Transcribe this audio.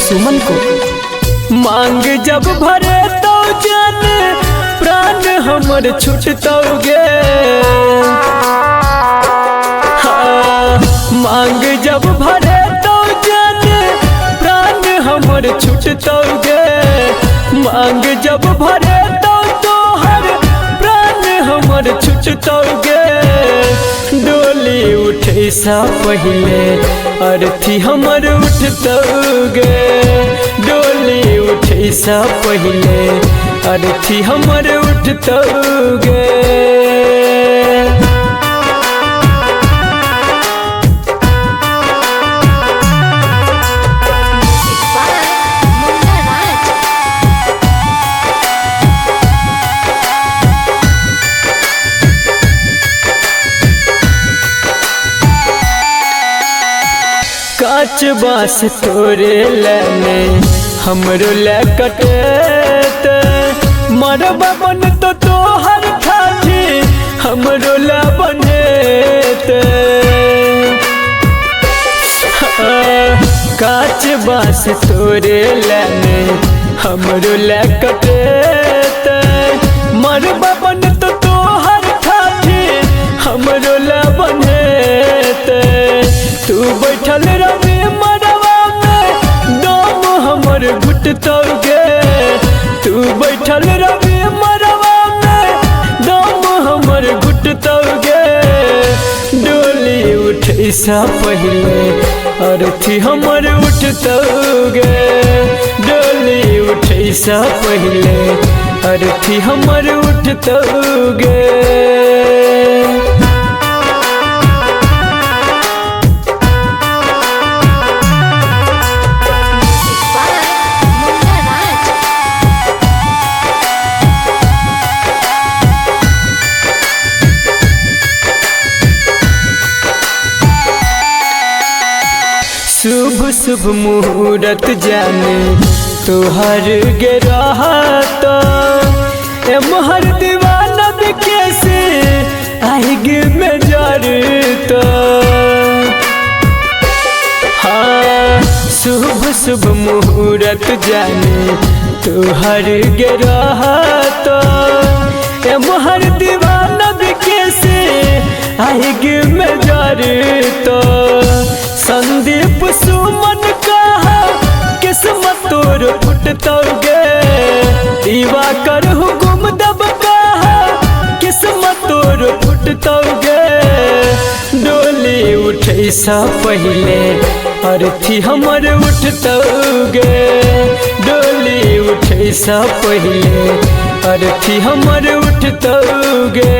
सुमन को। मांग जब भरे तो जान प्राण हमर छुटतोगे। हाँ, मांग जब भरे तो जान प्राण हमर छुटतोगे। मांग जब भरे तो तोहर प्राण हमर छुटतोगे। डोली उठे सा पहले अर्थी हमर उठतोगे। डोली उठे सा पहले अर्थी हमर उठतोगे। काच बास तोरे लेने हमरो ले कटेत। मरबा बन तो तोहर ठाठी हमरो ले बनेत। काच बास तोरे लेने हमरो ले कटेत। मरबा बन तो तोहर ठाठी हमरो ले बनेत। तू बैठल रवि मरवा में दम हमर घुटतोगे। तू बैठल रवि मरवा में दम हमर घुटतोगे। डोली उठे सा पहले अर्थी हमर उठतोगे। डोली उठे सा पहले अर्थी हमर उठतोगे। शुभ शुभ मुहूर्त जाने तोहर गिराहत। एमहर दीवाना कैसे आएगी में जरत। हाँ, शुभ शुभ मुहूर्त जाने तोहर गिराहत। एमहर दीवाना कैसे आएगी में जरत। संदीप सुमन कहा किस्मत तोर फुटतोगे। दीवा कर हुकुम दब कहा किस्मत तोर फुटतोगे। डोली उठे सा पहले अर्थी हमर उठतोगे। डोली उठे सा पहले अर्थी हमर उठतोगे।